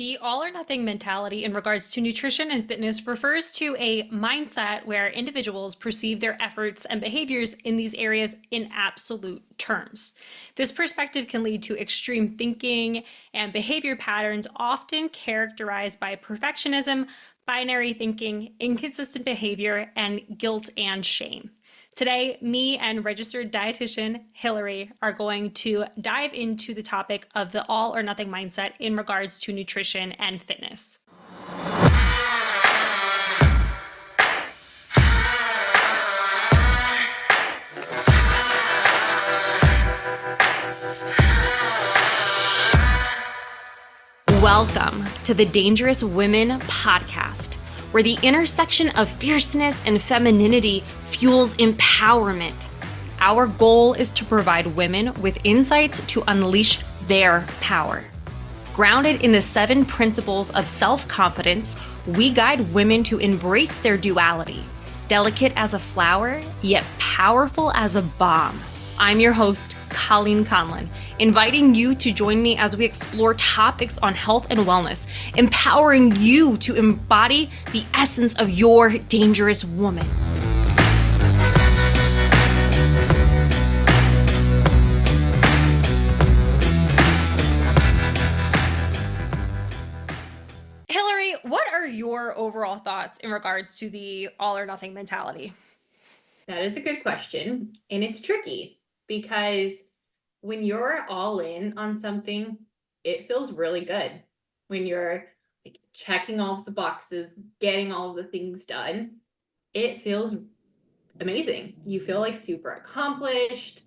The all or nothing mentality in regards to nutrition and fitness refers to a mindset where individuals perceive their efforts and behaviors in these areas in absolute terms. This perspective can lead to extreme thinking and behavior patterns often characterized by perfectionism, binary thinking, inconsistent behavior, and guilt and shame. Today, me and registered dietitian Hillary are going to dive into the topic of the all or nothing mindset in regards to nutrition and fitness. Welcome to the Dangerous Women podcast, where the intersection of fierceness and femininity fuels empowerment. Our goal is to provide women with insights to unleash their power. Grounded in the 7 principles of self-confidence, we guide women to embrace their duality, delicate as a flower, yet powerful as a bomb. I'm your host, Colleen Conlon, inviting you to join me as we explore topics on health and wellness, empowering you to embody the essence of your dangerous woman. Hillary, what are your overall thoughts in regards to the all or nothing mentality? That is a good question, and it's tricky because when you're all in on something, it feels really good. When you're like checking all of the boxes, getting all of the things done, it feels amazing. You feel like super accomplished.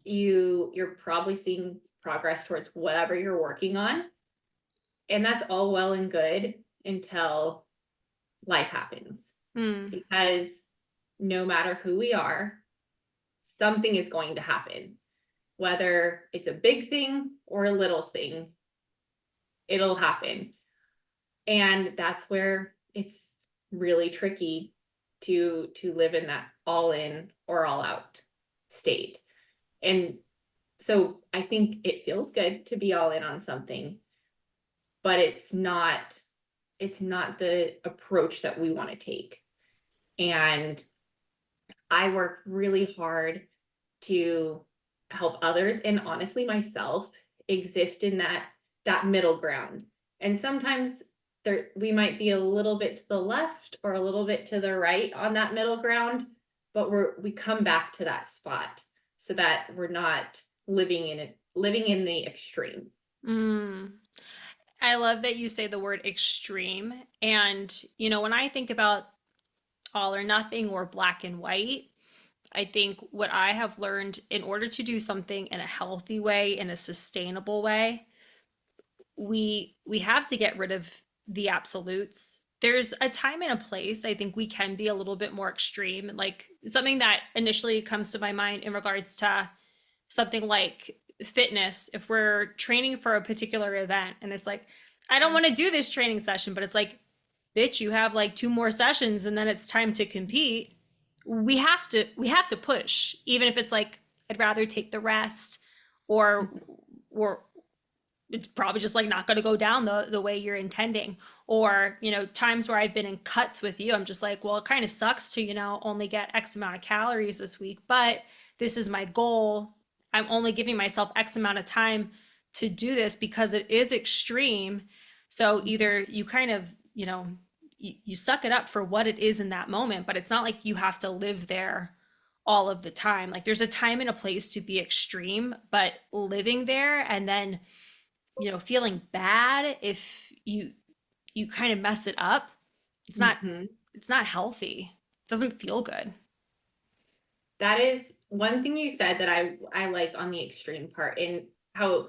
You're probably seeing progress towards whatever you're working on. And that's all well and good until life happens. Because no matter who we are, something is going to happen. Whether it's a big thing or a little thing, it'll happen. And that's where it's really tricky to live in that all in or all out state. And so I think it feels good to be all in on something, but it's not the approach that we want to take. And I work really hard to help others and honestly myself exist in that middle ground. And sometimes we might be a little bit to the left or a little bit to the right on that middle ground, but we come back to that spot so that we're not living in the extreme. I love that you say the word extreme. And, when I think about all or nothing or black and white, I think what I have learned in order to do something in a healthy way, in a sustainable way, we have to get rid of the absolutes. There's a time and a place. I think we can be a little bit more extreme. Like something that initially comes to my mind in regards to something like fitness, if we're training for a particular event and it's like, I don't want to do this training session, but it's like, bitch, you have like 2 more sessions and then it's time to compete. We have to push, even if it's like I'd rather take the rest, or it's probably just like not going to go down the way you're intending. Or times where I've been in cuts with you, I'm just like, well, it kind of sucks to only get X amount of calories this week, but this is my goal. I'm only giving myself X amount of time to do this because it is extreme. So either you kind of you suck it up for what it is in that moment, but it's not like you have to live there all of the time. Like there's a time and a place to be extreme, but living there and then feeling bad if you kind of mess it up, it's not it's not healthy. It doesn't feel good. That is one thing you said that I like on the extreme part, and how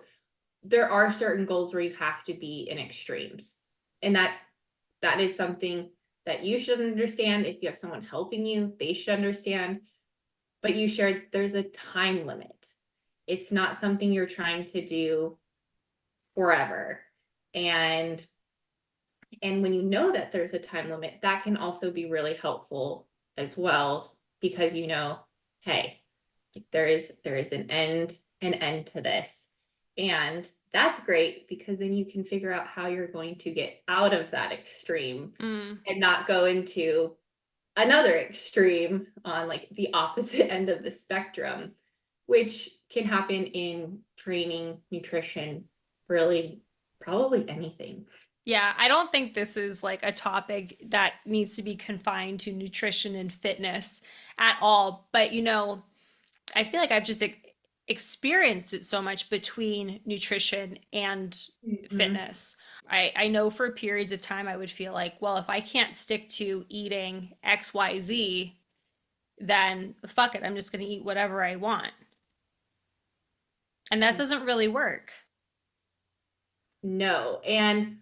there are certain goals where you have to be in extremes. And that is something that you should understand. If you have someone helping you, they should understand. But you shared there's a time limit. It's not something you're trying to do forever. And when you know that there's a time limit, that can also be really helpful as well, because hey, there is an end to this. And that's great because then you can figure out how you're going to get out of that extreme Mm. and not go into another extreme on like the opposite end of the spectrum, which can happen in training, nutrition, really probably anything. Yeah, I don't think this is like a topic that needs to be confined to nutrition and fitness at all. But, I feel like I've just experienced it so much between nutrition and Mhm. fitness. I know for periods of time I would feel like, well, if I can't stick to eating XYZ, then fuck it, I'm just going to eat whatever I want. And that doesn't really work. No. And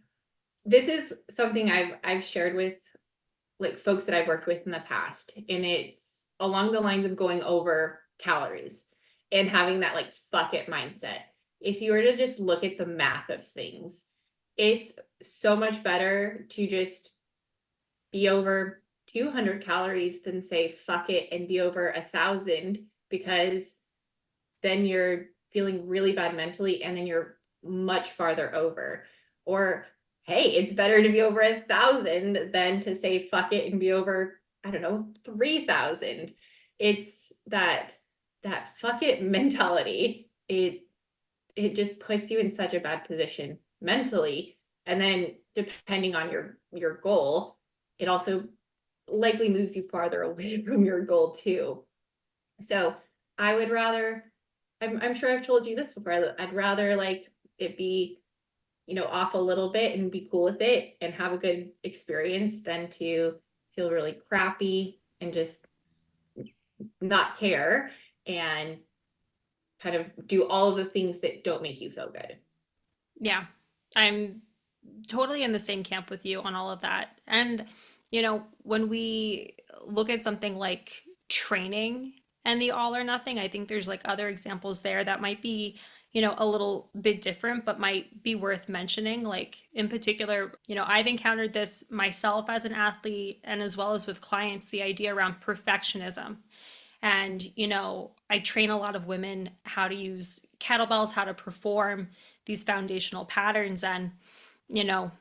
this is something I've shared with like folks that I've worked with in the past. And it's along the lines of going over calories and having that like fuck it mindset. If you were to just look at the math of things, it's so much better to just be over 200 calories than say fuck it and be over 1,000, because then you're feeling really bad mentally and then you're much farther over. Or hey, it's better to be over 1,000 than to say fuck it and be over, I don't know, 3,000. It's that fuck it mentality. It just puts you in such a bad position mentally. And then depending on your goal, it also likely moves you farther away from your goal too. So I would rather, I'm sure I've told you this before, I'd rather like it be, off a little bit and be cool with it and have a good experience than to feel really crappy and just not care and kind of do all of the things that don't make you feel good. Yeah, I'm totally in the same camp with you on all of that. And, when we look at something like training and the all or nothing, I think there's like other examples there that might be, a little bit different, but might be worth mentioning. Like, in particular, I've encountered this myself as an athlete and as well as with clients, the idea around perfectionism. And, I train a lot of women how to use kettlebells, how to perform these foundational patterns. And, you know,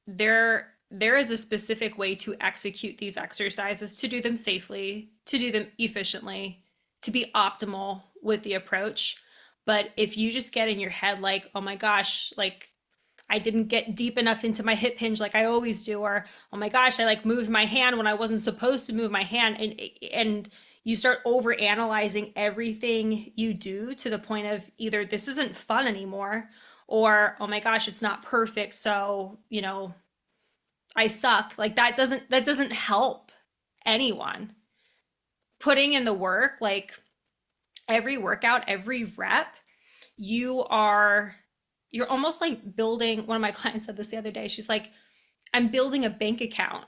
there is a specific way to execute these exercises, to do them safely, to do them efficiently, to be optimal with the approach. But if you just get in your head like, oh my gosh, like I didn't get deep enough into my hip hinge like I always do, or oh my gosh, I like moved my hand when I wasn't supposed to move my hand, and you start over analyzing everything you do to the point of either this isn't fun anymore, or oh my gosh, it's not perfect, so I suck. Like that doesn't help anyone. Putting in the work, like every workout, every rep, you are you're almost like building. One of my clients said this the other day. She's like, I'm building a bank account.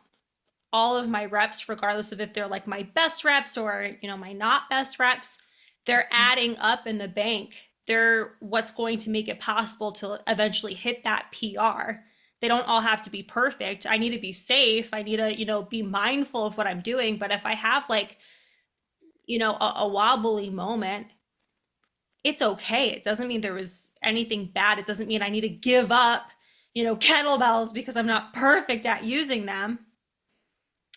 All of my reps, regardless of if they're like my best reps or, my not best reps, they're adding up in the bank. They're what's going to make it possible to eventually hit that PR. They don't all have to be perfect. I need to be safe. I need to, be mindful of what I'm doing. But if I have like, a wobbly moment, it's okay. It doesn't mean there was anything bad. It doesn't mean I need to give up, kettlebells because I'm not perfect at using them.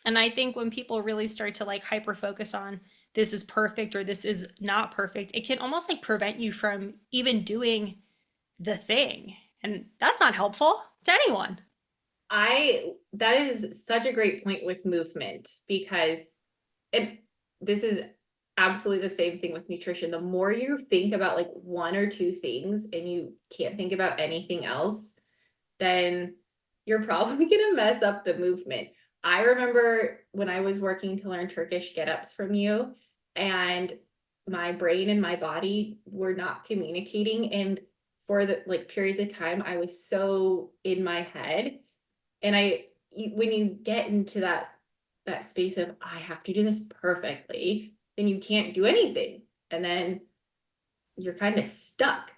And I think when people really start to like hyper focus on this is perfect or this is not perfect, it can almost like prevent you from even doing the thing. And that's not helpful to anyone. That is such a great point with movement, because and this is absolutely the same thing with nutrition. The more you think about like one or two things and you can't think about anything else, then you're probably going to mess up the movement. I remember when I was working to learn Turkish get ups from you, and my brain and my body were not communicating. And for the like periods of time, I was so in my head. And when you get into that space of I have to do this perfectly, then you can't do anything. And then you're kind of stuck.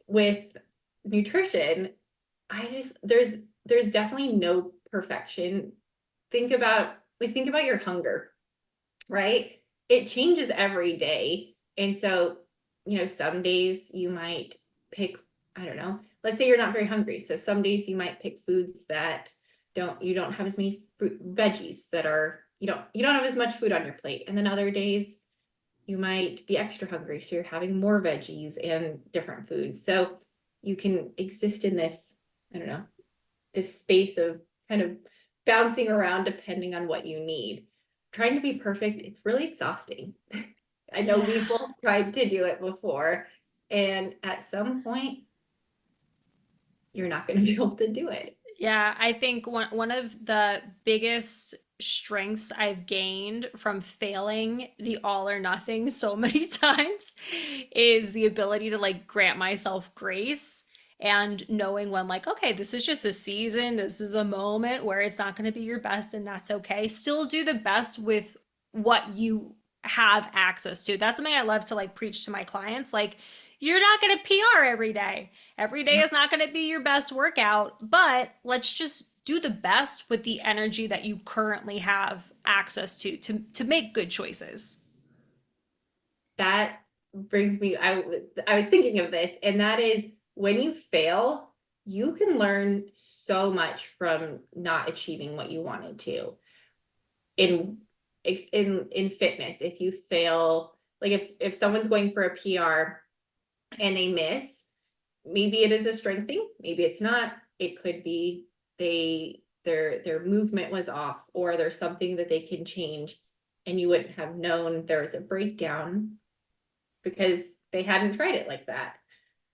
With nutrition, I just there's definitely no perfection. Think about your hunger, right? It changes every day. And so, some days you might pick I don't know, let's say you're not very hungry. So some days you might pick foods that you don't have as many fruit, veggies that are, you don't have as much food on your plate. And then other days you might be extra hungry. So you're having more veggies and different foods. So you can exist in this, I don't know, this space of kind of bouncing around depending on what you need. Trying to be perfect, it's really exhausting. I know Yeah. we've both tried to do it before, and at some point, you're not going to be able to do it. Yeah, I think one of the biggest strengths I've gained from failing the all or nothing so many times is the ability to like grant myself grace and knowing when like, okay, this is just a season, this is a moment where it's not going to be your best and that's okay. Still do the best with what you have access to. That's something I love to like preach to my clients. Like, you're not going to PR every day. Every day No, is not going to be your best workout, but let's just do the best with the energy that you currently have access to make good choices. that brings me, I was thinking of this, and that is when you fail, you can learn so much from not achieving what you wanted to. In in fitness, if you fail, like if someone's going for a PR and they miss, maybe it is a strength thing, maybe it's not. It could be their movement was off, or there's something that they can change, and you wouldn't have known there was a breakdown because they hadn't tried it like that.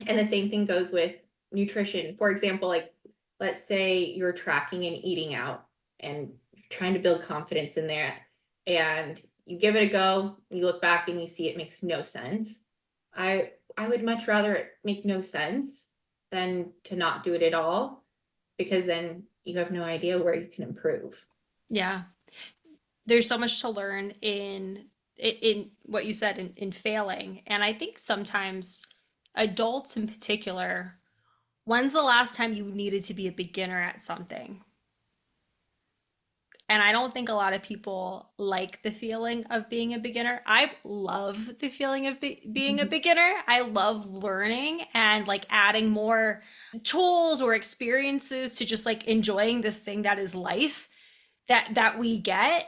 And the same thing goes with nutrition. For example, like let's say you're tracking and eating out and you're trying to build confidence in there, and you give it a go, you look back and you see it makes no sense. I would much rather it make no sense than to not do it at all, because then you have no idea where you can improve. Yeah. There's so much to learn in what you said in failing. And I think sometimes adults in particular, when's the last time you needed to be a beginner at something? And I don't think a lot of people like the feeling of being a beginner. I love the feeling of being a beginner. I love learning and like adding more tools or experiences to just like enjoying this thing that is life that we get.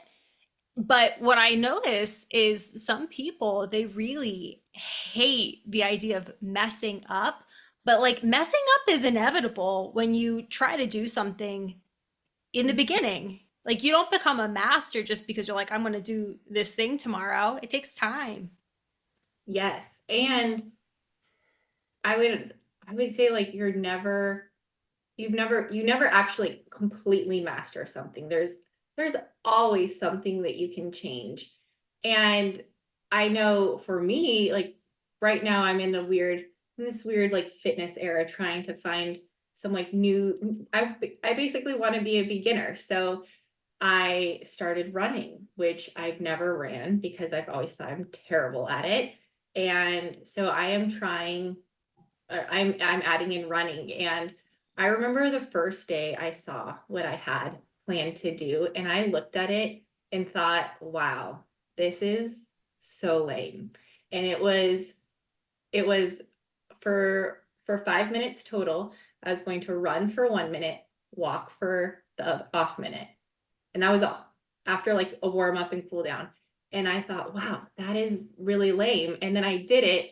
But what I notice is some people, they really hate the idea of messing up. But like messing up is inevitable when you try to do something in the beginning. Like you don't become a master just because you're like, I'm going to do this thing tomorrow. It takes time. Yes. And I would I would say like you never actually completely master something. There's always something that you can change. And I know for me, like right now I'm in this weird like fitness era, trying to find some like new, I basically want to be a beginner. So I started running, which I've never ran because I've always thought I'm terrible at it. And so I am trying, I'm adding in running. And I remember the first day I saw what I had planned to do, and I looked at it and thought, wow, this is so lame. And it was for 5 minutes total. I was going to run for 1 minute, walk for the off minute. And that was all, after like a warm up and cool down. And I thought, wow, that is really lame. And then I did it,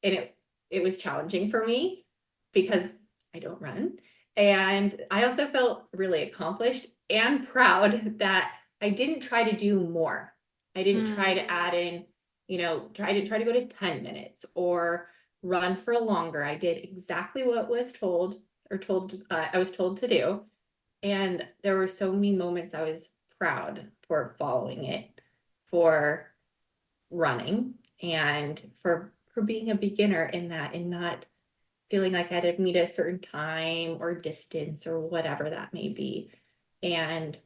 and it was challenging for me because I don't run. And I also felt really accomplished and proud that I didn't try to do more. I didn't try Mm. to add in, I didn't try to go to 10 minutes or run for longer. I did exactly what was told, I was told to do. And there were so many moments I was proud for following it, for running, and for being a beginner in that, and not feeling like I had to meet a certain time or distance or whatever that may be. And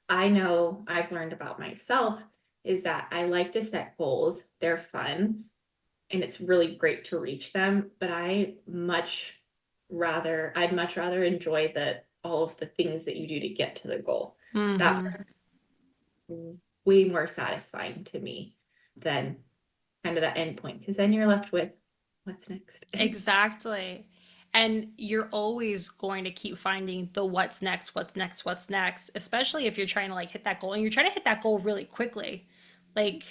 I know I've learned about myself is that I like to set goals. They're fun and it's really great to reach them, but I'd much rather enjoy the all of the things that you do to get to the goal. That Hmm. part's way more satisfying to me than kind of that end point, because then you're left with What's next? Exactly. And you're always going to keep finding the what's next, what's next, what's next, especially if you're trying to like hit that goal and you're trying to hit that goal really quickly. Like,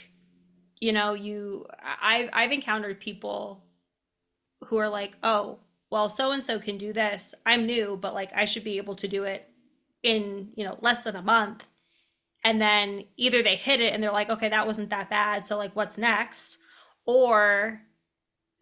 I've encountered people who are like, "Oh, well, so and so can do this. I'm new, but like I should be able to do it in, less than a month." And then either they hit it and they're like, "Okay, that wasn't that bad. So like what's next?" Or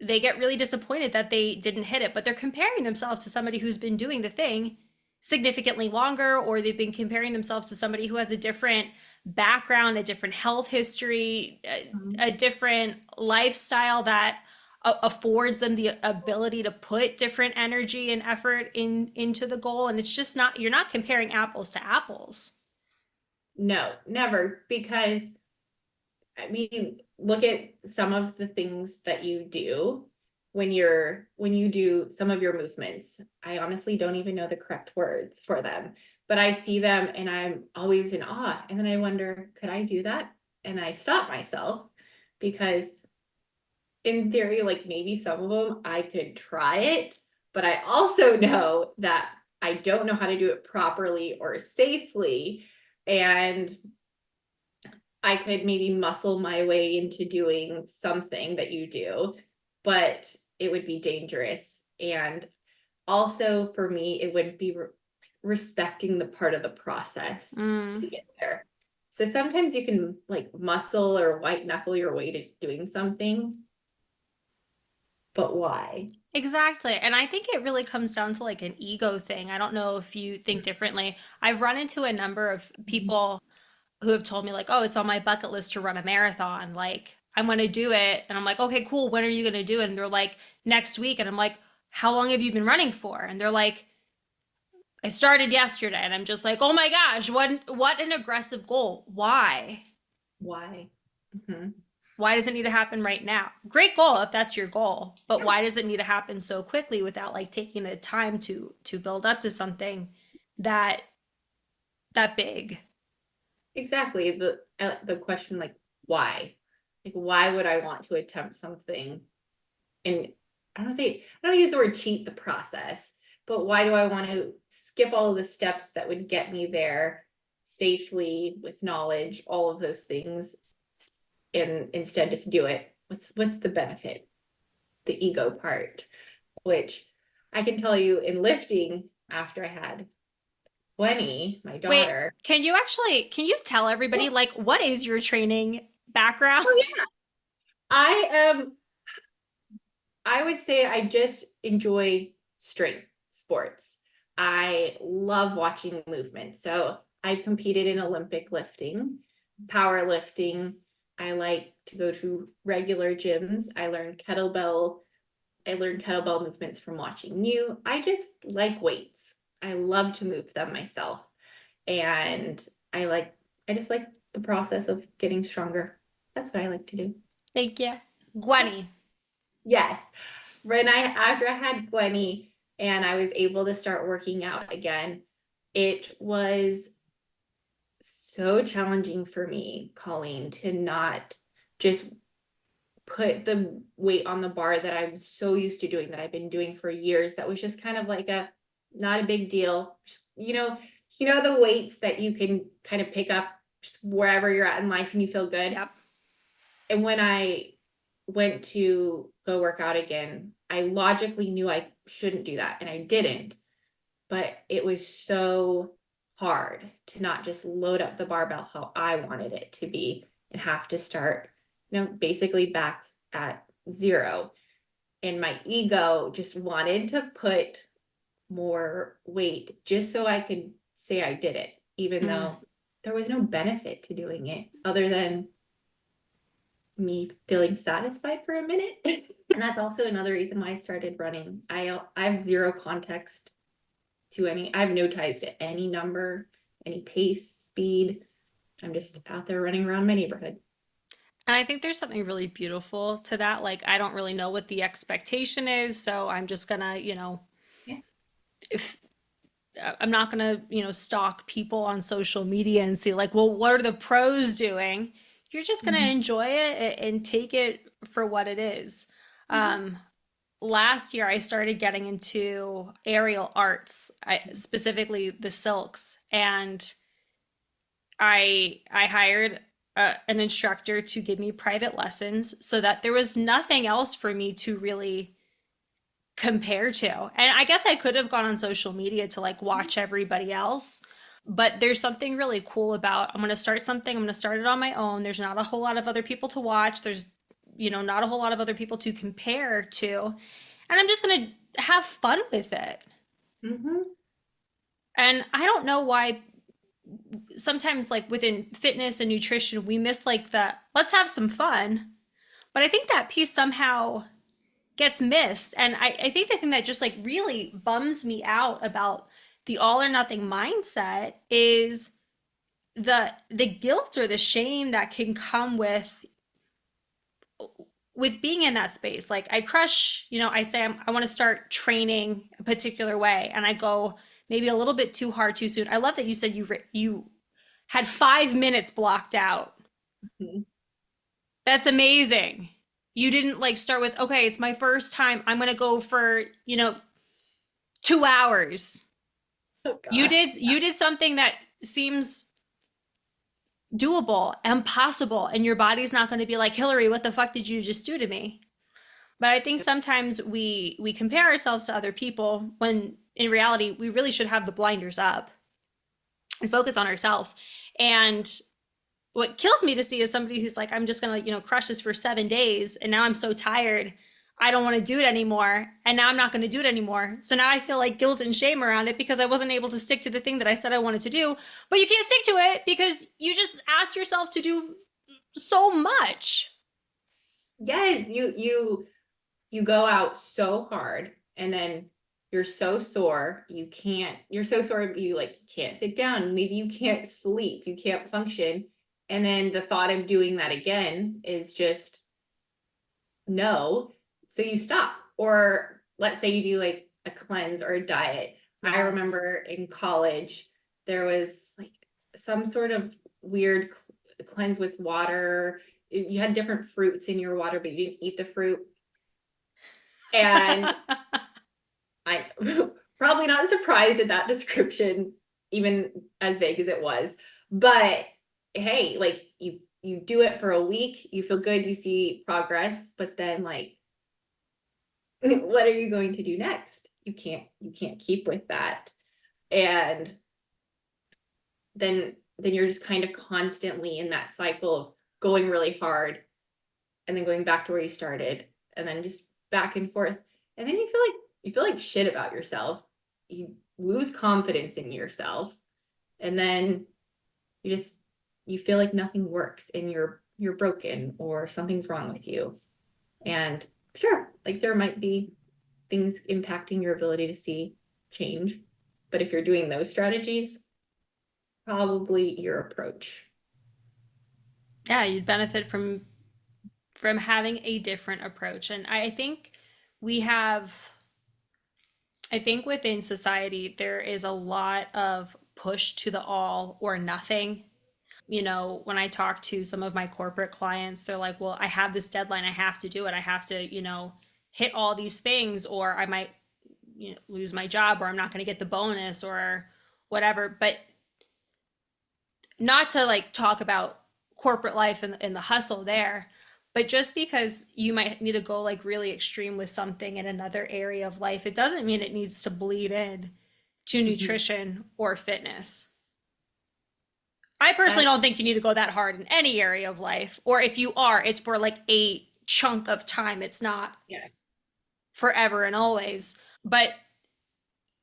they get really disappointed that they didn't hit it, but they're comparing themselves to somebody who's been doing the thing significantly longer, or they've been comparing themselves to somebody who has a different background, a different health history, Mhm. a different lifestyle that affords them the ability to put different energy and effort into the goal. And it's just not, you're not comparing apples to apples. No, never, because I mean, look at some of the things that you do when you do some of your movements. I honestly don't even know the correct words for them, but I see them and I'm always in awe. And then I wonder, could I do that? And I stop myself because in theory, like maybe some of them I could try it, but I also know that I don't know how to do it properly or safely. And I could maybe muscle my way into doing something that you do, but it would be dangerous. And also for me, it wouldn't be respecting the part of the process Mm. to get there. So sometimes you can like muscle or white knuckle your way to doing something, but why? Exactly. And I think it really comes down to like an ego thing. I don't know if you think differently. I've run into a number of people who have told me like, "Oh, it's on my bucket list to run a marathon. Like, I'm going to do it." And I'm like, "Okay, cool. When are you going to do it?" And they're like, "Next week." And I'm like, "How long have you been running for?" And they're like, "I started yesterday." And I'm just like, "Oh my gosh, what an aggressive goal. Why? Why? Mhm. Why does it need to happen right now?" Great goal if that's your goal, but why does it need to happen so quickly without like taking the time to build up to something that that big? Exactly. The question like why? Like why would I want to attempt something and I don't use the word cheat the process, but why do I want to skip all of the steps that would get me there safely with knowledge, all of those things, and instead just do it? What's the benefit? The ego part, which I can tell you in lifting after I had 20, my Wait, daughter. can you tell Yeah. everybody like what is your training background? Oh yeah. I am I would say I just enjoy strength sports. I love watching movement. So I competed in Olympic lifting, powerlifting. I like to go to regular gyms. I learned kettlebell movements from watching you. I just like weights. I love to move them myself. And I just like the process of getting stronger. That's what I like to do. Thank you. Yeah. Gwenny. Yes. When I after I had Gwenny and I was able to start working out again, it was so challenging for me, Colleen, to not just put the weight on the bar that I'm so used to doing that I've been doing for years. That was just kind of like a not a big deal. Just, you know the weights that you can kind of pick up just wherever you're at in life and you feel good. Yep. And when I went to go work out again, I logically knew I shouldn't do that and I didn't. But it was so hard to not just load up the barbell how I wanted it to be and have to start, basically back at zero. And my ego just wanted to put more weight just so I could say I did it, even Mm. though there was no benefit to doing it other than me feeling satisfied for a minute. And that's also another reason why I started running. I have zero context to I have no ties to any number, any pace, speed. I'm just out there running around my neighborhood. And I think there's something really beautiful to that. Like, I don't really know what the expectation is, so I'm just gonna, Yeah. if I'm not gonna, stalk people on social media and see like, well, what are the pros doing? You're just gonna Mhm. enjoy it and take it for what it is. Mhm. Um, last year I started getting into aerial arts, specifically the silks, and I hired an instructor to give me private lessons so that there was nothing else for me to really compare to. And I guess I could have gone on social media to like watch everybody else, but there's something really cool about I'm going to start something, I'm going to start it on my own. There's not a whole lot of other people to watch. There's, not a whole lot of other people to compare to. And I'm just going to have fun with it. Mm-hmm. And I don't know why sometimes like within fitness and nutrition we miss like the let's have some fun. But I think that piece somehow gets missed. And I think the thing that just like really bums me out about the all or nothing mindset is the guilt or the shame that can come with being in that space. Like I crush, I say I want to start training a particular way, and I go maybe a little bit too hard too soon. I love that you said you had 5 minutes blocked out. Mm-hmm. That's amazing. You didn't like start with, okay, it's my first time. I'm gonna go for, 2 hours. Oh You gosh. did you did something that seems doable and possible, and your body's not gonna be like, Hillary, what the fuck did you just do to me? But I think sometimes we compare ourselves to other people when in reality we really should have the blinders up and focus on ourselves. And what kills me to see is somebody who's like, I'm just gonna, crush this for 7 days, and now I'm so tired, I don't want to do it anymore, and now I'm not going to do it anymore. So now I feel like guilt and shame around it because I wasn't able to stick to the thing that I said I wanted to do. But you can't stick to it because you just asked yourself to do so much. Yes, you go out so hard, and then you're so sore, you're so sore you like can't sit down, maybe you can't sleep, you can't function. And then the thought of doing that again is just no. So you stop. Or let's say you do like a cleanse or a diet. I Yes. remember in college, there was like some sort of weird cleanse with water. You had different fruits in your water, but you didn't eat the fruit. And I probably not surprised at that description, even as vague as it was. But hey, like you do it for a week, you feel good, you see progress, but then like what are you going to do next? You can't keep with that. And then you're just kind of constantly in that cycle of going really hard and then going back to where you started and then just back and forth. And then you feel like shit about yourself. You lose confidence in yourself. And then you just you feel like nothing works and you're broken or something's wrong with you. And sure, like there might be things impacting your ability to see change. But if you're doing those strategies, probably your approach. Yeah, you'd benefit from having a different approach. And I think we have I think within society there is a lot of push to the all or nothing. When I talk to some of my corporate clients, they're like, well, I have this deadline, I have to do it, I have to, hit all these things, or I might, lose my job, or I'm not going to get the bonus, or whatever. But not to like talk about corporate life and the hustle there, but just because you might need to go like really extreme with something in another area of life, it doesn't mean it needs to bleed in to Mhm. nutrition or fitness. I personally That don't think you need to go that hard in any area of life. Or if you are, it's for like a chunk of time. It's not yes. forever and always. But,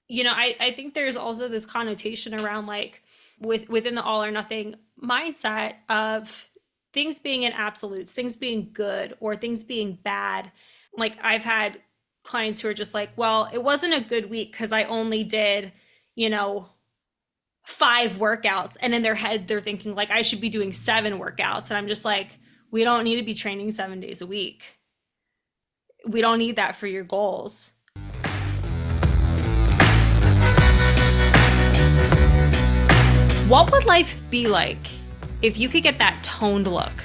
I think there's also this connotation around like within the all or nothing mindset of things being in absolutes, things being good or things being bad. Like I've had clients who are just like, well, it wasn't a good week because I only did, you know, 5 workouts, and in their head they're thinking like I should be doing 7 workouts, and I'm just like, we don't need to be training 7 days a week. We don't need that for your goals. What would life be like if you could get that toned look?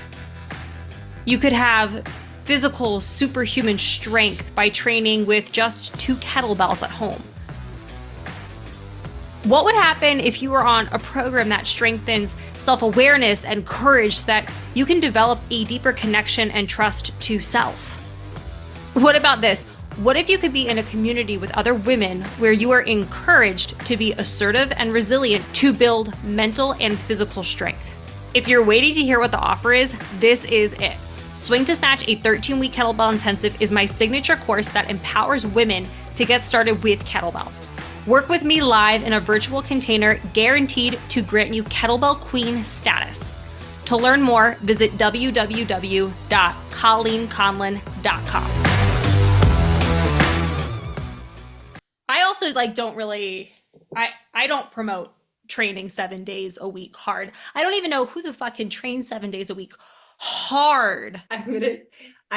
You could have physical superhuman strength by training with just 2 kettlebells at home? What would happen if you were on a program that strengthens self awareness and courage so that you can develop a deeper connection and trust to self? What about this? What if you could be in a community with other women where you are encouraged to be assertive and resilient to build mental and physical strength? If you're waiting to hear what the offer is, this is it. Swing to Snatch, a 13-week kettlebell intensive, is my signature course that empowers women to get started with kettlebells. Work with me live in a virtual container guaranteed to grant you kettlebell queen status. To learn more, visit www.colleenconlon.com. I also I don't promote training 7 days a week hard. I don't even know who the fuck can train 7 days a week hard. I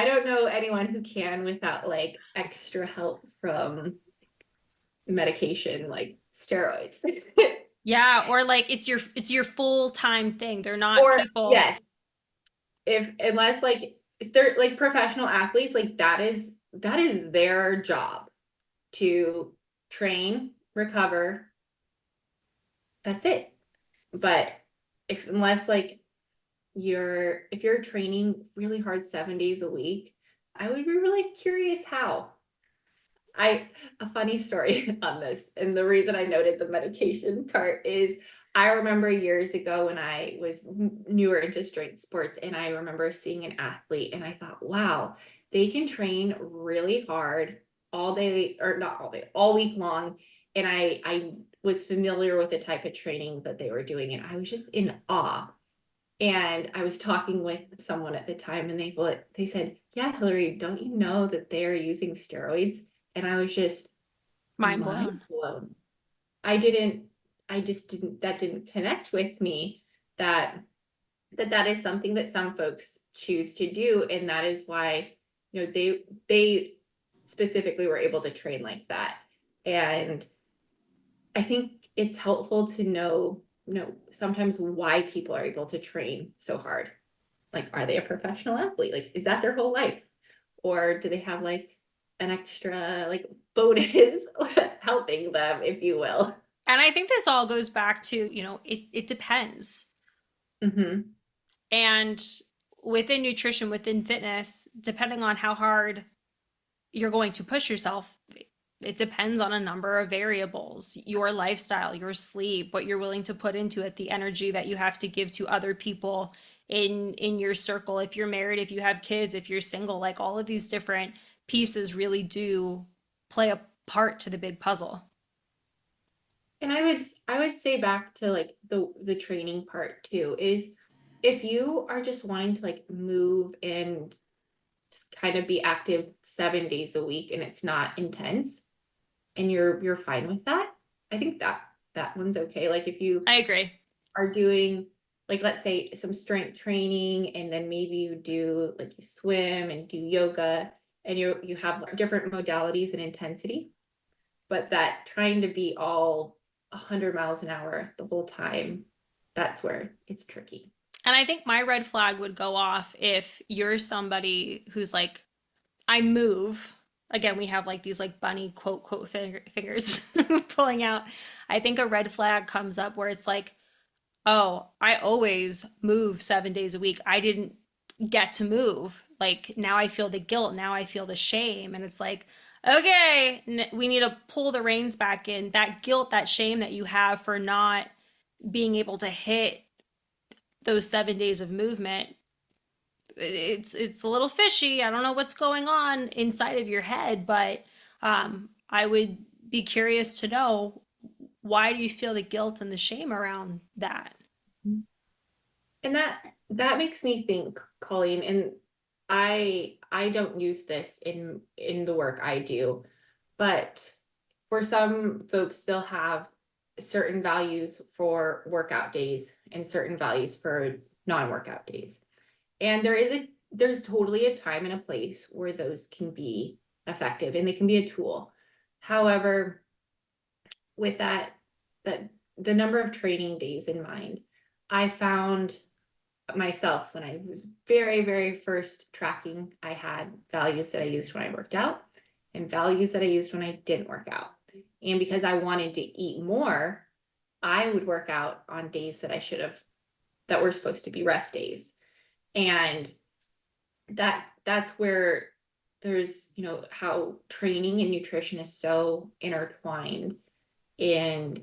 don't know anyone who can without like extra help from medication like steroids. Yeah, or like it's your full-time thing. They're not Or people. yes, if unless like if they're like professional athletes, like that is their job to train, recover. That's it. But if unless like if you're training really hard 7 days a week, I would be really curious how. I A funny story on this, and the reason I noted the medication part is I remember years ago when I was newer into strength sports, and I remember seeing an athlete, and I thought, wow, they can train really hard all day, or not all day, all week long. And I was familiar with the type of training that they were doing, and I was just in awe. And I was talking with someone at the time, and they said, "Yeah, Hillary, don't you know that they're using steroids?" And I was just Mind mind blown. blown. I didn't, I just didn't, that didn't connect with me that that is something that some folks choose to do, and that is why, they specifically were able to train like that. And I think it's helpful to know, sometimes why people are able to train so hard. Like, are they a professional athlete? Like, is that their whole life? Or do they have like an extra like bonus helping them, if you will? And I think this all goes back to, it depends. Mm-hmm. And within nutrition, within fitness, depending on how hard you're going to push yourself, it depends on a number of variables: your lifestyle, your sleep, what you're willing to put into it, the energy that you have to give to other people in your circle, if you're married, if you have kids, if you're single. Like, all of these different pieces really do play a part to the big puzzle. And I would say back to like the training part too, is if you are just wanting to like move and just kind of be active 7 days a week and it's not intense, and you're fine with that, I think that one's okay. Like if you I agree. are doing, like, let's say some strength training, and then maybe you do like you swim and do yoga, and you have different modalities and intensity, but that trying to be all 100 miles an hour the whole time, that's where it's tricky. And I think my red flag would go off if you're somebody who's like, I move. Again, we have like these like bunny quote fingers pulling out. I think a red flag comes up where it's like, oh, I always move 7 days a week. I didn't get to move. Like, now I feel the guilt. Now I feel the shame. And it's like, okay, we need to pull the reins back in. That guilt, that shame that you have for not being able to hit those 7 days of movement, it's a little fishy. I don't know what's going on inside of your head, but I would be curious to know, why do you feel the guilt and the shame around that? And that makes me think, Colleen, and I don't use this in the work I do, but for some folks, they'll have certain values for workout days and certain values for non-workout days. And there's totally a time and a place where those can be effective and they can be a tool. However, with that the number of training days in mind, I found myself when I was very, very first tracking. I had values that I used when I worked out and values that I used when I didn't work out. And because I wanted to eat more, I would work out on days that I should have, that were supposed to be rest days. And that's where there's, how training and nutrition is so intertwined, and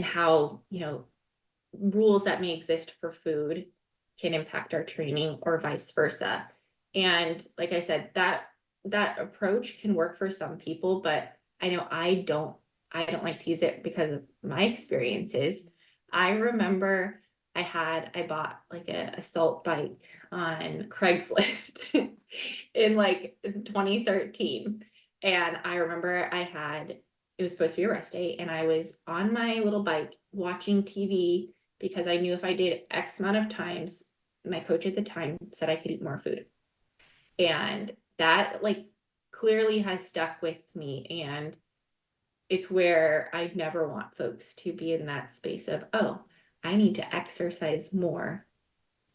how, rules that may exist for food can impact our training or vice versa. And like I said, that approach can work for some people, but I know I don't like to use it because of my experiences. I remember I bought like a assault bike on Craigslist in like 2013. And I remember it was supposed to be a rest day, and I was on my little bike watching TV because I knew if I did X amount of times, my coach at the time said I could eat more food. And that like clearly has stuck with me. And it's where I never want folks to be in that space of, oh, I need to exercise more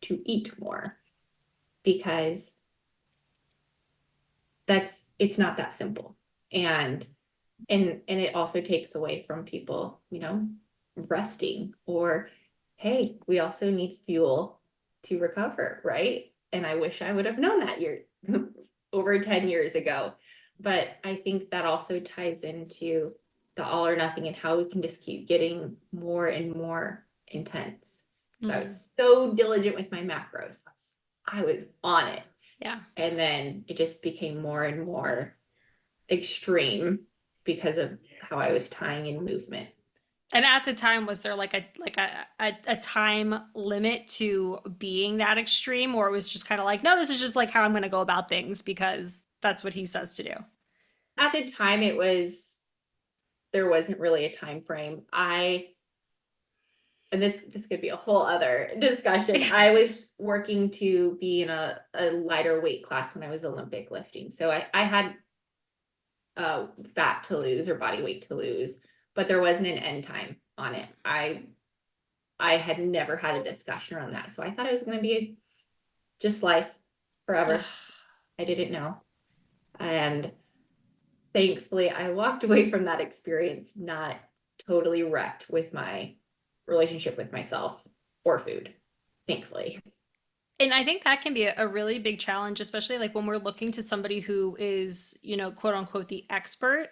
to eat more, because it's not that simple. And it also takes away from people, resting, or hey, we also need fuel to recover, right? And I wish I would have known that year over 10 years ago. But I think that also ties into the all or nothing, and how we can just keep getting more and more intense. So I Mm, was so diligent with my macros. I was on it. yeah. And then it just became more and more extreme because of how I was tying in movement. And at the time, was there like a time limit to being that extreme, or it was just kind of like, no, this is just like how I'm going to go about things because that's what he says to do? At the time, there wasn't really a time frame. And this could be a whole other discussion. I was working to be in a lighter weight class when I was Olympic lifting. So I had fat to lose or body weight to lose, but there wasn't an end time on it. I had never had a discussion around that. So I thought it was going to be just life forever. I didn't know. And thankfully, I walked away from that experience not totally wrecked with my relationship with myself or food, thankfully. And I think that can be a really big challenge, especially like when we're looking to somebody who is, quote unquote, the expert.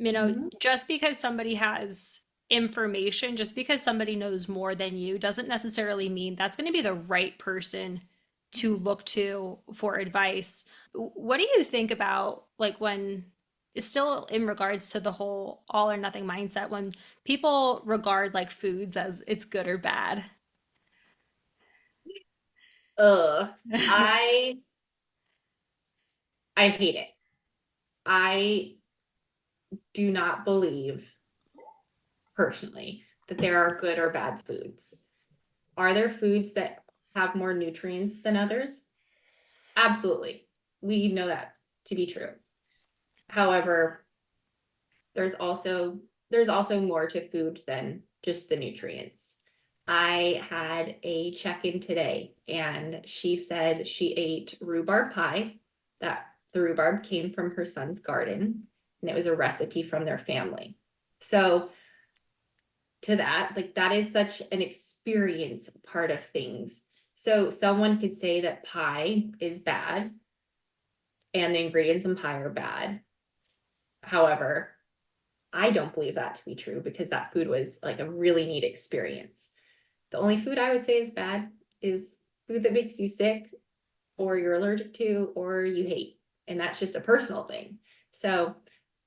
Mhm. Just because somebody has information, just because somebody knows more than you, doesn't necessarily mean that's going to be the right person to look to for advice. What do you think about like when it's still in regards to the whole all or nothing mindset, when people regard like foods as it's good or bad? Ugh, I I hate it. I do not believe personally that there are good or bad foods. Are there foods that have more nutrients than others? Absolutely. We know that to be true. However, there's also there's also more to food than just the nutrients. I had a check-in today, and she said she ate rhubarb pie, that the rhubarb came from her son's garden, and it was a recipe from their family. So to that, like that is such an experience part of things. So someone could say that pie is bad and the ingredients in pie are bad. However, I don't believe that to be true, because that food was like a really neat experience. The only food I would say is bad is food that makes you sick, or you're allergic to, or you hate. And that's just a personal thing. So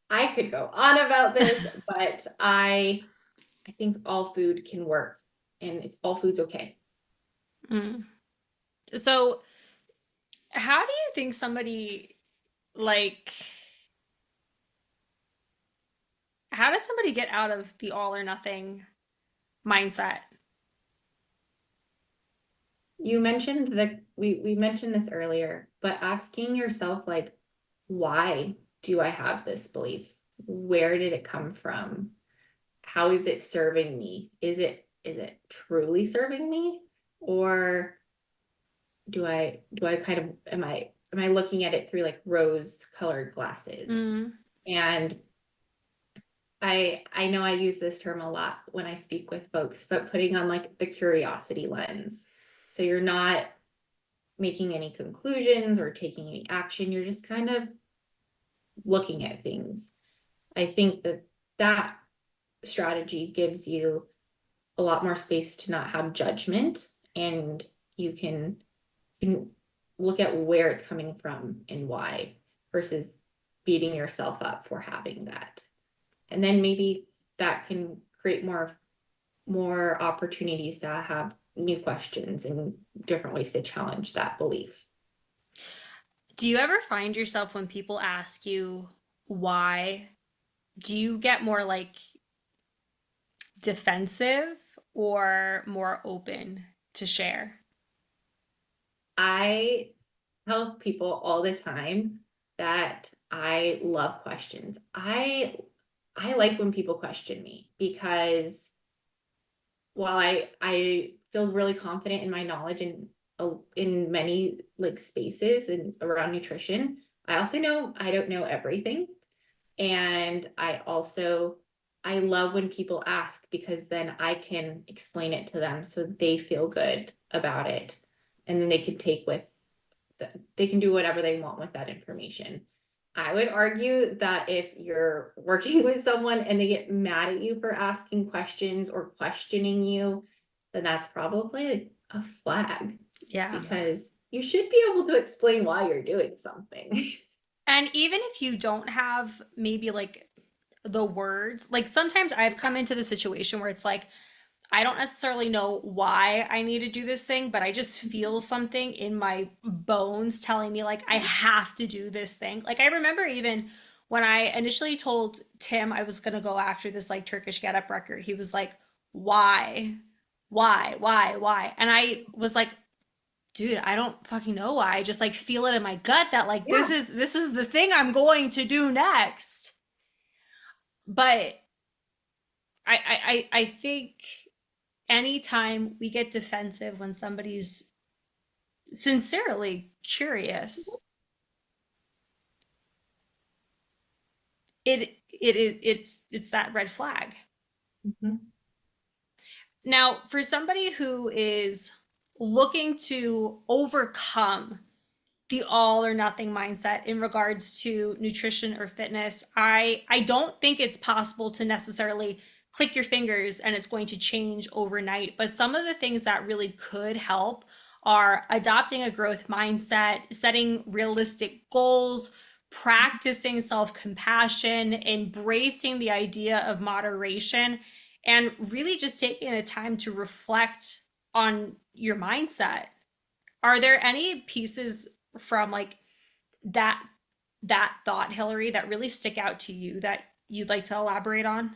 I could go on about this, but I think all food can work, and it's all food's okay. Mm. So, how do you think somebody like how does somebody get out of the all or nothing mindset? You mentioned that we mentioned this earlier, but asking yourself like, why do I have this belief? Where did it come from? How is it serving me? Is it truly serving me? Or do I kind of am I looking at it through like rose colored glasses? Mm. And I know I use this term a lot when I speak with folks, but putting on like the curiosity lens. So you're not making any conclusions or taking any action. You're just kind of looking at things. I think that that strategy gives you a lot more space to not have judgment, and you can look at where it's coming from and why, versus beating yourself up for having that. And then maybe that can create more opportunities to have new questions and different ways to challenge that belief. Do you ever find yourself when people ask you why, do you get more like defensive or more open to share? I tell people all the time that I love questions. I like when people question me, because while I feel really confident in my knowledge in many like spaces and around nutrition, I also know I don't know everything. And I love when people ask, because then I can explain it to them so they feel good about it. And then they can they can do whatever they want with that information. I would argue that if you're working with someone and they get mad at you for asking questions or questioning you, then that's probably a flag, Yeah. because you should be able to explain why you're doing something. And even if you don't have maybe like the words, like sometimes I've come into the situation where it's like, I don't necessarily know why I need to do this thing, but I just feel something in my bones telling me, like, I have to do this thing. Like, I remember even when I initially told Tim I was going to go after this, like, Turkish Get Up record, he was like, why? Why? And I was like, dude, I don't fucking know why. I just like feel it in my gut that like Yeah. this is the thing I'm going to do next. But I think anytime we get defensive when somebody's sincerely curious, it's that red flag. Mhm. Now, for somebody who is looking to overcome the all or nothing mindset in regards to nutrition or fitness, I don't think it's possible to necessarily click your fingers and it's going to change overnight. But some of the things that really could help are adopting a growth mindset, setting realistic goals, practicing self-compassion, embracing the idea of moderation, and really just taking the time to reflect on your mindset. Are there any pieces from like that thought, Hillary, that really stick out to you that you'd like to elaborate on?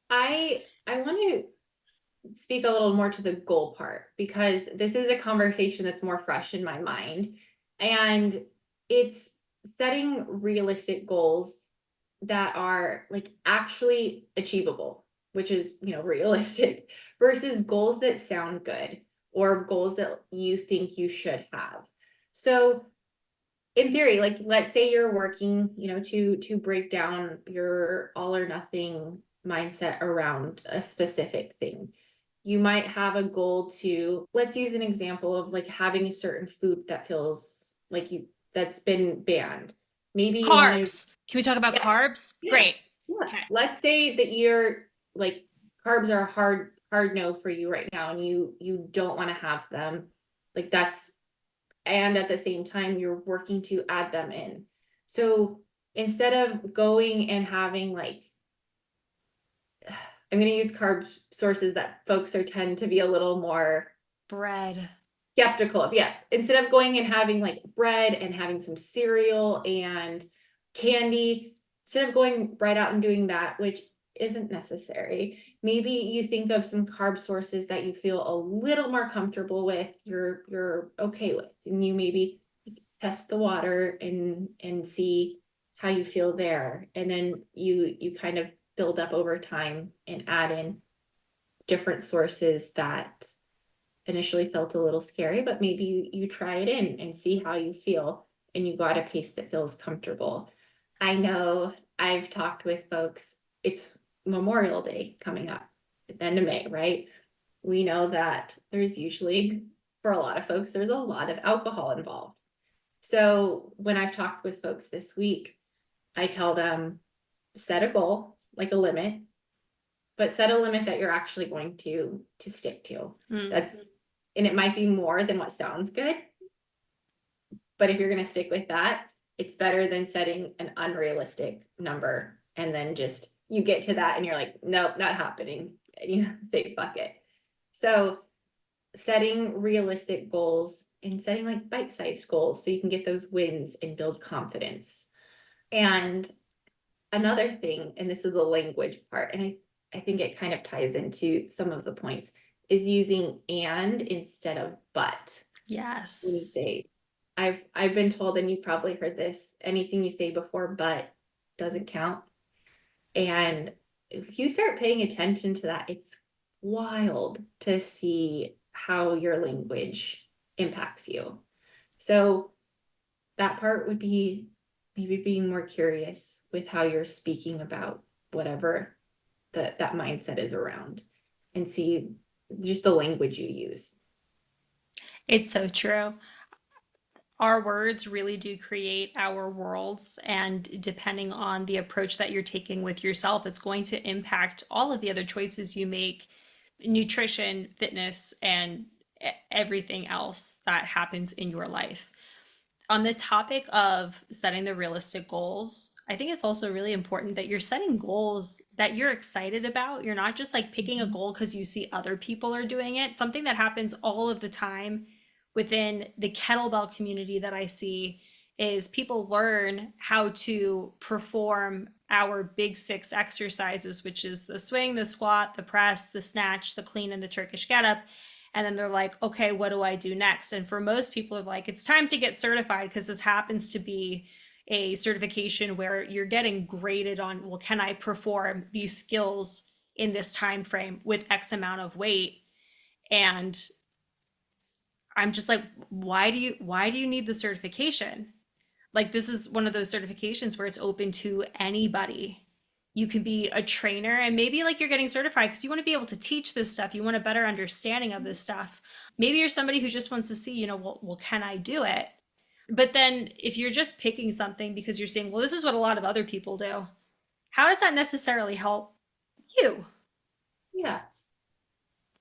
I want to speak a little more to the goal part, because this is a conversation that's more fresh in my mind, and it's setting realistic goals that are like actually achievable, which is, realistic, versus goals that sound good or goals that you think you should have. So in theory, like let's say you're working, to break down your all or nothing mindset around a specific thing. You might have a goal to, let's use an example of like having a certain food that feels like that's been banned. Maybe you want to, Carbs. Can we talk about yeah, carbs? yeah, Great. yeah. Okay. Let's say that you're like, carbs are a hard no for you right now, and you don't want to have them. Like that's and at the same time you're working to add them in. So instead of going and having like, I'm going to use carb sources that folks are tend to be a little more Bread. skeptical of. Yeah, instead of going and having like bread and having some cereal and candy, instead of going right out and doing that, which isn't necessary, maybe you think of some carb sources that you feel a little more comfortable with, you're okay with, and you maybe test the water and see how you feel there, and then you kind of build up over time and add in different sources that initially felt a little scary, but maybe you try it in and see how you feel and you go at a pace that feels comfortable. I know I've talked with folks, it's Memorial Day coming up at the end of May, right? We know that there's usually, for a lot of folks, there's a lot of alcohol involved. So when I've talked with folks this week, I tell them set a goal, like a limit, but set a limit that you're actually going to stick to. Mm. That's, and it might be more than what sounds good, but if you're going to stick with that, it's better than setting an unrealistic number and then just you get to that and you're like, nope, not happening. And you say fuck it. So setting realistic goals and setting like bite-sized goals so you can get those wins and build confidence. And another thing, and this is the language part, and I think it kind of ties into some of the points, is using and instead of but. When you Yes. say, I've been told, and you've probably heard this, anything you say before but doesn't count. And if you start paying attention to that, it's wild to see how your language impacts you. So that part would be maybe being more curious with how you're speaking about whatever that mindset is around and see just the language you use. It's so true. Our words really do create our worlds, and depending on the approach that you're taking with yourself, it's going to impact all of the other choices you make, nutrition, fitness, and everything else that happens in your life. On the topic of setting the realistic goals, I think it's also really important that you're setting goals that you're excited about. You're not just like picking a goal because you see other people are doing it. Something that happens all of the time within the kettlebell community that I see is people learn how to perform our big six exercises, which is the swing, the squat, the press, the snatch, the clean, and the Turkish get up. And then they're like, okay, what do I do next? And for most people, are like, it's time to get certified because this happens to be a certification where you're getting graded on, well, can I perform these skills in this time frame with X amount of weight? And I'm just like, why do you need the certification? Like, this is one of those certifications where it's open to anybody. You can be a trainer, and maybe like you're getting certified because you want to be able to teach this stuff. You want a better understanding of this stuff. Maybe you're somebody who just wants to see, well, can I do it? But then if you're just picking something because you're saying, well, this is what a lot of other people do, how does that necessarily help you? Yeah,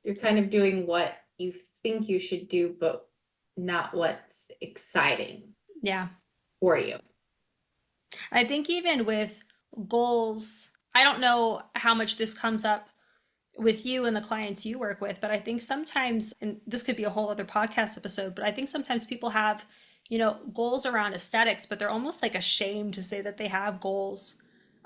you're kind of doing what you think you should do, but not what's exciting Yeah. for you. I think even with goals, I don't know how much this comes up with you and the clients you work with, but I think sometimes, and this could be a whole other podcast episode, but I think sometimes people have, goals around aesthetics, but they're almost like ashamed to say that they have goals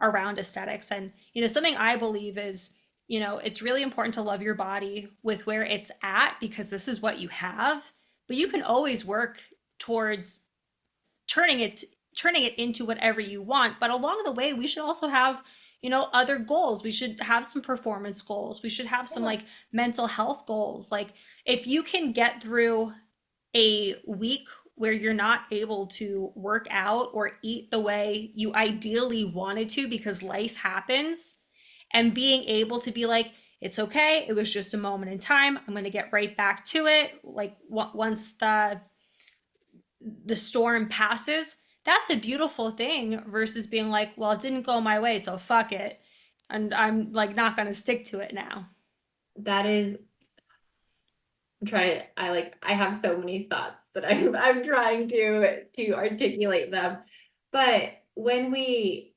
around aesthetics. And, something I believe is, it's really important to love your body with where it's at because this is what you have, but you can always work towards turning it turning it into whatever you want. But along the way, we should also have, other goals. We should have some performance goals. We should have some Yeah. like mental health goals. Like, if you can get through a week where you're not able to work out or eat the way you ideally wanted to because life happens, and being able to be like, it's okay, it was just a moment in time, I'm going to get right back to it, like once the storm passes, that's a beautiful thing versus being like, well, it didn't go my way, so fuck it. And I'm like not gonna stick to it now. That is, I'm trying, I have so many thoughts that I'm trying to articulate them. But when we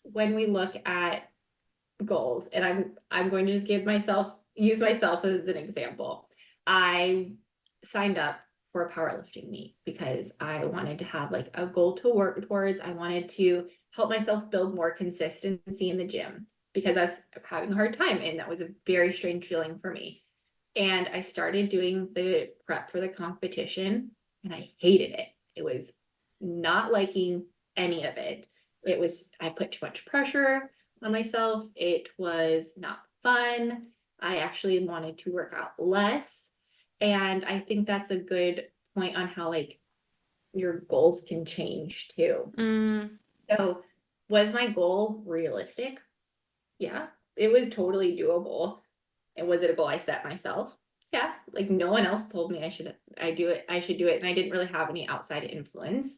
look at goals, and I'm going to just use myself as an example. I signed up for a powerlifting meet because I wanted to have like a goal to work towards. I wanted to help myself build more consistency in the gym because I was having a hard time, and that was a very strange feeling for me. And I started doing the prep for the competition, and I hated it. It was not liking any of it. I put too much pressure on myself. It was not fun. I actually wanted to work out less. And I think that's a good point on how like your goals can change too. Mm. So was my goal realistic? Yeah, it was totally doable. And was it a goal I set myself? Yeah, like no one else told me I should do it. And I didn't really have any outside influence.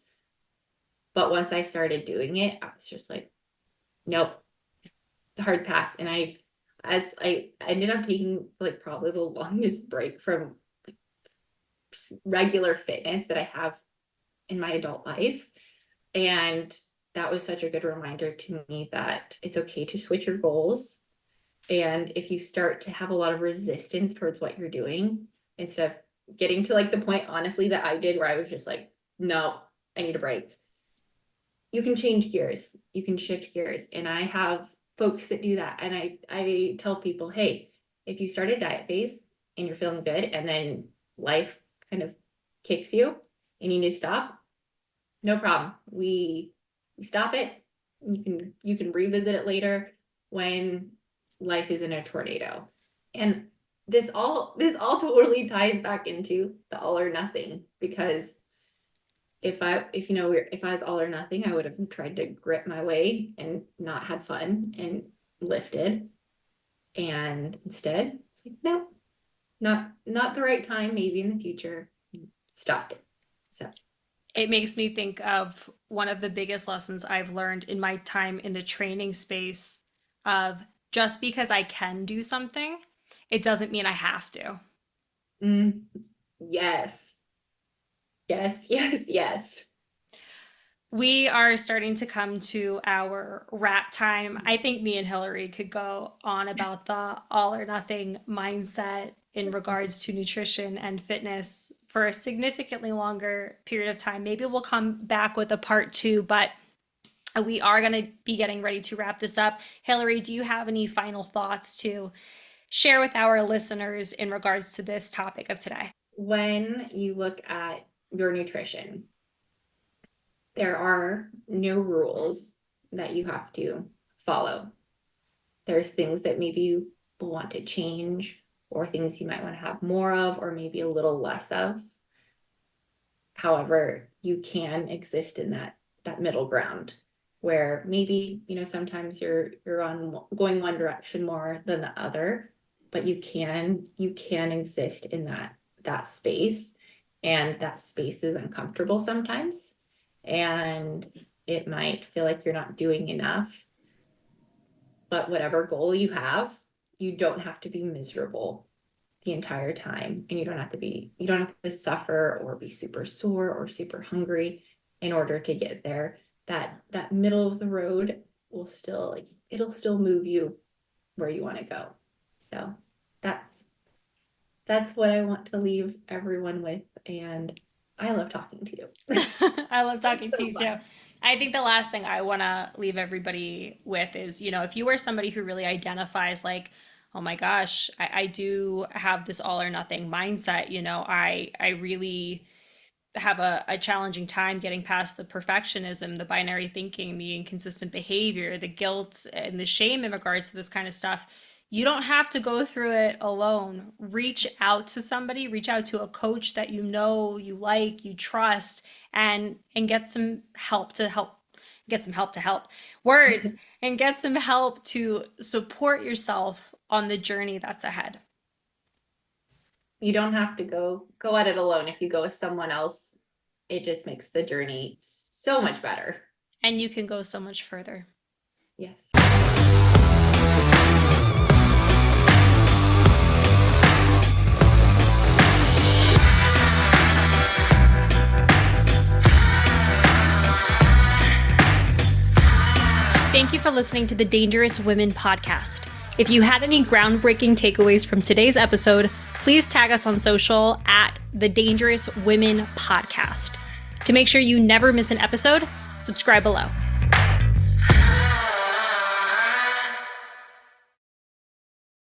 But once I started doing it, I was just like, nope, hard pass. And I ended up taking like probably the longest break from like, regular fitness that I have in my adult life. And that was such a good reminder to me that it's okay to switch your goals. And if you start to have a lot of resistance towards what you're doing, instead of getting to like the point, honestly, that I did where I was just like, no, I need a break. You can change gears, you can shift gears. And I have folks that do that. And I tell people, hey, if you start a diet phase and you're feeling good and then life kind of kicks you and you need to stop, no problem. We stop it. You can revisit it later when life is in a tornado. And this all totally ties back into the all or nothing, because if I was all or nothing, I would have tried to grit my way and not had fun and lifted. And instead, it's like, no, not the right time, maybe in the future. Stopped it. So It makes me think of one of the biggest lessons I've learned in my time in the training space of just because I can do something, it doesn't mean I have to. mm, yes. Yes, yes, yes. We are starting to come to our wrap time. I think me and Hillary could go on about the all or nothing mindset in regards to nutrition and fitness for a significantly longer period of time. Maybe we'll come back with a part two, but we are going to be getting ready to wrap this up. Hillary, do you have any final thoughts to share with our listeners in regards to this topic of today? When you look at your nutrition, there are no rules that you have to follow. There's things that maybe you want to change, or things you might want to have more of, or maybe a little less of. However, you can exist in that middle ground where maybe, sometimes you're on going one direction more than the other, but you can exist in that space, and that space is uncomfortable sometimes, and it might feel like you're not doing enough. But whatever goal you have, you don't have to be miserable the entire time, and you don't have to suffer or be super sore or super hungry in order to get there. That middle of the road will still, like, it'll still move you where you want to go. So that's what I want to leave everyone with. And I love talking to you. I love talking to So you too. fun. I think the last thing I want to leave everybody with is, if you are somebody who really identifies like, oh my gosh, I do have this all or nothing mindset, I really have a challenging time getting past the perfectionism, the binary thinking, the inconsistent behavior, the guilt, and the shame in regards to this kind of stuff. You don't have to go through it alone. Reach out to somebody, reach out to a coach that you like, you trust, and get some help to help get some help to help words and get some help to support yourself on the journey that's ahead. You don't have to go at it alone. If you go with someone else, it just makes the journey so much better. And you can go so much further. Yes. Thank you for listening to the Dangerous Women podcast. If you had any groundbreaking takeaways from today's episode, please tag us on social at the Dangerous Women podcast. To make sure you never miss an episode, subscribe below.